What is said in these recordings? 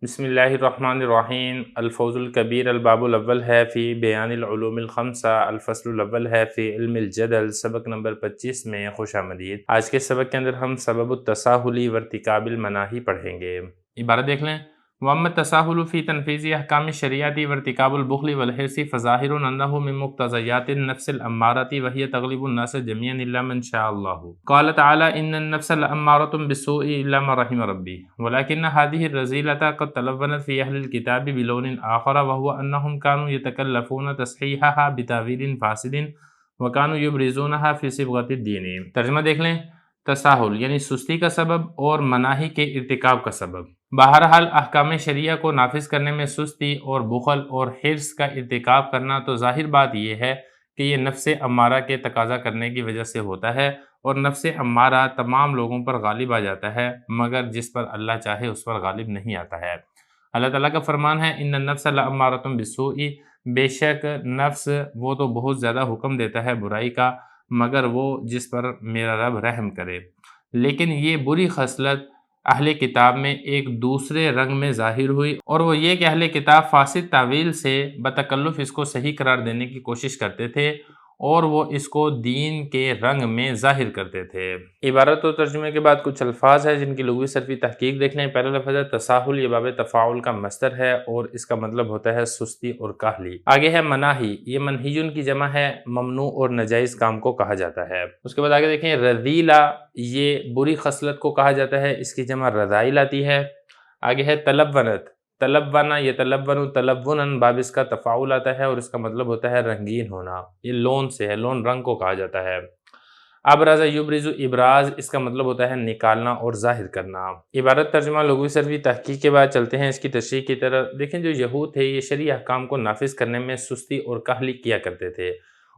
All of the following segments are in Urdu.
بسم اللہ الرحمن الرحیم۔ الفوز الکبیر الباب الاول ہے فی بیان العلوم الخمسہ، الفصل الاول ہے فی علم الجدل، سبق نمبر 25 میں خوش آمدید۔ آج کے سبق کے اندر ہم سبب التساہل وارتکاب المناہی پڑھیں گے۔ عبارت دیکھ لیں۔ وَأَمَّا التَّسَاهُلُ فِي تَنْفِيذِ أَحْكَامِ الشَّرِيعَةِ وَارْتِكَابُ الْبُخْلِ وَالْحِرْصِ فَظَاهِرٌ أَنَّهُ مِن مُقْتَضَيَّاتِ النَّفْسِ الْأَمَّارَةِ وَهِيَ تَغْلِبُ النَّاسَ جَمِيعًا إِلَّا مَن شَاءَ اللَّهُ قَالَ تَعَالَى إِنَّ النَّفْسَ لَأَمَّارَةٌ بِالسُّوءِ إِلَّا مَا رَحِمَ رَبِّي وَلَكِنَّ هَذِهِ الرَّذِيلَةَ قَدْ تَلَوَّنَتْ فِي أَهْلِ الْكِتَابِ بِلَوْنٍ آخَرَ وَهُوَ أَنَّهُمْ كَانُوا يَتَكَلَّفُونَ تَصْحِيحَهَا بِتَأْوِيلٍ فَاسِدٍ وَكَانُوا يُبْرِزُونَهَا فِي صِبْغَةِ الدِّينِ۔ ترجمہ دیکھ لیں۔ تساہل یعنی سستی کا سبب اور مناہی کے ارتکاب کا سبب۔ بہرحال احکام شریعہ کو نافذ کرنے میں سستی اور بخل اور حرص کا ارتکاب کرنا تو ظاہر بات یہ ہے کہ یہ نفس امارہ کے تقاضا کرنے کی وجہ سے ہوتا ہے، اور نفس امارہ تمام لوگوں پر غالب آ جاتا ہے، مگر جس پر اللہ چاہے اس پر غالب نہیں آتا ہے۔ اللہ تعالیٰ کا فرمان ہے ان النفس لامارۃ بالسوء، بے شک نفس وہ تو بہت زیادہ حکم دیتا ہے برائی کا، مگر وہ جس پر میرا رب رحم کرے۔ لیکن یہ بری خصلت اہل کتاب میں ایک دوسرے رنگ میں ظاہر ہوئی، اور وہ یہ کہ اہل کتاب فاسد تعویل سے بتکلف اس کو صحیح قرار دینے کی کوشش کرتے تھے، اور وہ اس کو دین کے رنگ میں ظاہر کرتے تھے۔ عبارت و ترجمے کے بعد کچھ الفاظ ہیں جن کی لغوی صرفی تحقیق دیکھ لیں۔ پہلا لفظ ہے تساہل، یہ باب تفاعل کا مصدر ہے اور اس کا مطلب ہوتا ہے سستی اور کاہلی۔ آگے ہے مناہی، یہ منہیون کی جمع ہے، ممنوع اور ناجائز کام کو کہا جاتا ہے۔ اس کے بعد آگے دیکھیں رذیلہ، یہ بری خصلت کو کہا جاتا ہے، اس کی جمع رذائل آتی ہے۔ آگے ہے تلونت، تلونا یتلون تلونن، باب اس کا تفاعل آتا ہے اور اس کا مطلب ہوتا ہے رنگین ہونا، یہ لون سے ہے، لون رنگ کو کہا جاتا ہے۔ ابرز یبرز، ابراز اس کا مطلب ہوتا ہے نکالنا اور ظاہر کرنا۔ عبارت ترجمہ لغوی صرفی تحقیق کے بعد چلتے ہیں اس کی تشریح کی طرف۔ دیکھیں جو یہود تھے یہ شرعی احکام کو نافذ کرنے میں سستی اور کاہلی کیا کرتے تھے،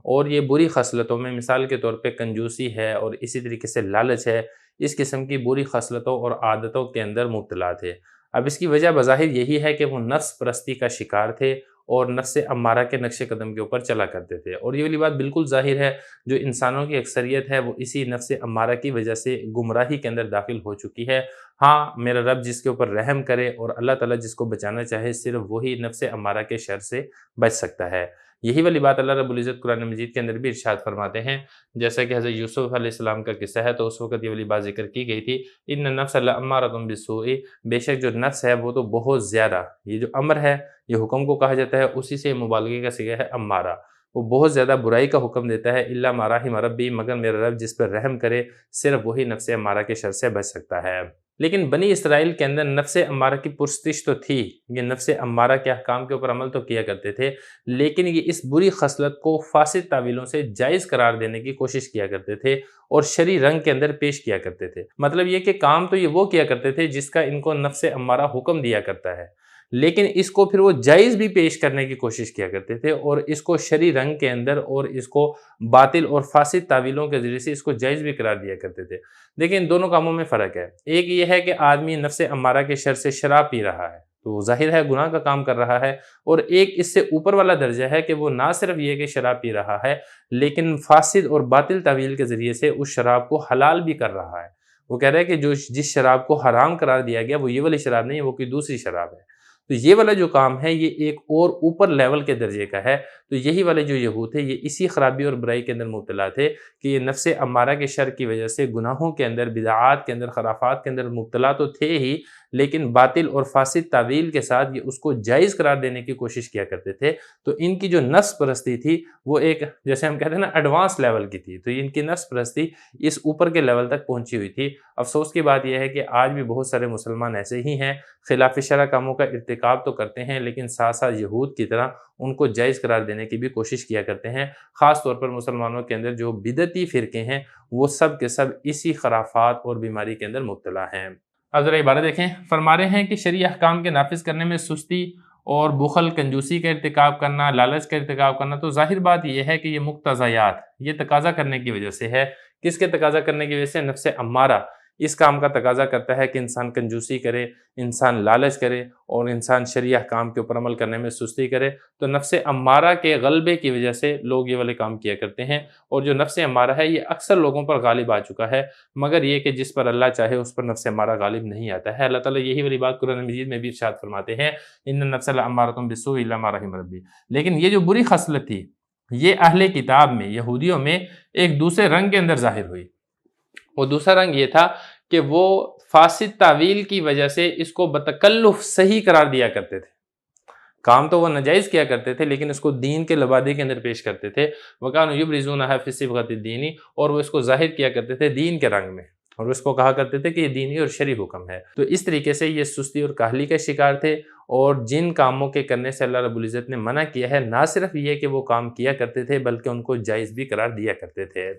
اور یہ بری خصلتوں میں مثال کے طور پہ کنجوسی ہے اور اسی طریقے سے لالچ ہے، اس قسم کی بری خصلتوں اور عادتوں کے اندر مبتلا تھے۔ اب اس کی وجہ بظاہر یہی ہے کہ وہ نفس پرستی کا شکار تھے اور نفس امارہ کے نقش قدم کے اوپر چلا کرتے تھے، اور یہ والی بات بالکل ظاہر ہے، جو انسانوں کی اکثریت ہے وہ اسی نفس امارہ کی وجہ سے گمراہی کے اندر داخل ہو چکی ہے۔ ہاں میرا رب جس کے اوپر رحم کرے اور اللہ تعالیٰ جس کو بچانا چاہے، صرف وہی نفس امارہ کے شر سے بچ سکتا ہے۔ یہی والی بات اللہ رب العزت قرآن مجید کے اندر بھی ارشاد فرماتے ہیں، جیسا کہ حضرت یوسف علیہ السلام کا قصہ ہے، تو اس وقت یہ والی بات ذکر کی گئی تھی، ان النفس لامارۃ بالسوء، بے شک جو نفس ہے وہ تو بہت زیادہ، یہ جو امر ہے یہ حکم کو کہا جاتا ہے، اسی سے مبالغے کا صیغہ ہے امارہ، وہ بہت زیادہ برائی کا حکم دیتا ہے، الا ما رحم ربی، مگر میرا رب جس پر رحم کرے، صرف وہی نفس امارہ کے شر سے بچ سکتا ہے۔ لیکن بنی اسرائیل کے اندر نفس امارہ کی پرستش تو تھی، یہ نفس امارہ کے احکام کے اوپر عمل تو کیا کرتے تھے، لیکن یہ اس بری خصلت کو فاسد تعویلوں سے جائز قرار دینے کی کوشش کیا کرتے تھے اور شرعی رنگ کے اندر پیش کیا کرتے تھے۔ مطلب یہ کہ کام تو یہ وہ کیا کرتے تھے جس کا ان کو نفس امارہ حکم دیا کرتا ہے، لیکن اس کو پھر وہ جائز بھی پیش کرنے کی کوشش کیا کرتے تھے، اور اس کو شرعی رنگ کے اندر اور اس کو باطل اور فاسد تعویلوں کے ذریعے سے اس کو جائز بھی قرار دیا کرتے تھے۔ دیکھیں ان دونوں کاموں میں فرق ہے۔ ایک یہ ہے کہ آدمی نفس امارہ کے شر سے شراب پی رہا ہے تو وہ ظاہر ہے گناہ کا کام کر رہا ہے، اور ایک اس سے اوپر والا درجہ ہے کہ وہ نہ صرف یہ کہ شراب پی رہا ہے، لیکن فاسد اور باطل تعویل کے ذریعے سے اس شراب کو حلال بھی کر رہا ہے۔ وہ کہہ رہا ہے کہ جس شراب کو حرام قرار دیا گیا وہ یہ والی شراب نہیں ہے، وہ کوئی دوسری شراب ہے۔ تو یہ والا جو کام ہے یہ ایک اور اوپر لیول کے درجے کا ہے۔ تو یہی والے جو یہود تھے یہ اسی خرابی اور برائی کے اندر مبتلا تھے کہ یہ نفس امارہ کے شر کی وجہ سے گناہوں کے اندر، بدعات کے اندر، خرافات کے اندر مبتلا تو تھے ہی، لیکن باطل اور فاسد تعویل کے ساتھ یہ اس کو جائز قرار دینے کی کوشش کیا کرتے تھے۔ تو ان کی جو نفس پرستی تھی وہ ایک، جیسے ہم کہتے ہیں نا، ایڈوانس لیول کی تھی، تو ان کی نفس پرستی اس اوپر کے لیول تک پہنچی ہوئی تھی۔ افسوس کی بات یہ ہے کہ آج بھی بہت سارے مسلمان ایسے ہی ہیں، خلاف شرع کاموں کا ارتکاب تو کرتے ہیں لیکن ساتھ ساتھ یہود کی طرح ان کو جائز قرار دینے کی بھی کوشش کیا کرتے ہیں۔ خاص طور پر مسلمانوں کے اندر جو بدعتی فرقے ہیں وہ سب کے سب اسی خرافات اور بیماری کے اندر مبتلا ہیں۔ اب ذرا عبارت دیکھیں، فرما رہے ہیں کہ شرعی احکام کے نافذ کرنے میں سستی اور بخل، کنجوسی کا ارتکاب کرنا، لالچ کا ارتکاب کرنا تو ظاہر بات یہ ہے کہ یہ مقتضیات، یہ تقاضا کرنے کی وجہ سے ہے۔ کس کے تقاضا کرنے کی وجہ سے؟ نفس امارہ، اس کام کا تقاضا کرتا ہے کہ انسان کنجوسی کرے، انسان لالچ کرے اور انسان شرعیہ کام کے اوپر عمل کرنے میں سستی کرے، تو نفس امارہ کے غلبے کی وجہ سے لوگ یہ والے کام کیا کرتے ہیں، اور جو نفس امارہ ہے یہ اکثر لوگوں پر غالب آ چکا ہے، مگر یہ کہ جس پر اللہ چاہے اس پر نفس امارہ غالب نہیں آتا ہے۔ اللہ تعالیٰ یہی والی بات قرآن مجید میں بھی ارشاد فرماتے ہیں، ان النفس لامارۃ بالسوء الا ما رحم ربی۔ لیکن یہ جو بری خصلت تھی یہ اہل کتاب میں، یہودیوں میں ایک دوسرے رنگ کے اندر ظاہر ہوئی۔ وہ دوسرا رنگ یہ تھا کہ وہ فاسد تعویل کی وجہ سے اس کو بتکلف صحیح قرار دیا کرتے تھے۔ کام تو وہ ناجائز کیا کرتے تھے لیکن اس کو دین کے لبادے کے اندر پیش کرتے تھے، وَكَانُوا يُبْرِزُونَهَا فِي صِبْغَةِ الدِّينِ، اور وہ اس کو ظاہر کیا کرتے تھے دین کے رنگ میں، اور اس کو کہا کرتے تھے کہ یہ دینی اور شرعی حکم ہے۔ تو اس طریقے سے یہ سستی اور کاہلی کا شکار تھے، اور جن کاموں کے کرنے سے اللہ رب العزت نے منع کیا ہے، نہ صرف یہ کہ وہ کام کیا کرتے تھے بلکہ ان کو جائز بھی قرار دیا کرتے تھے۔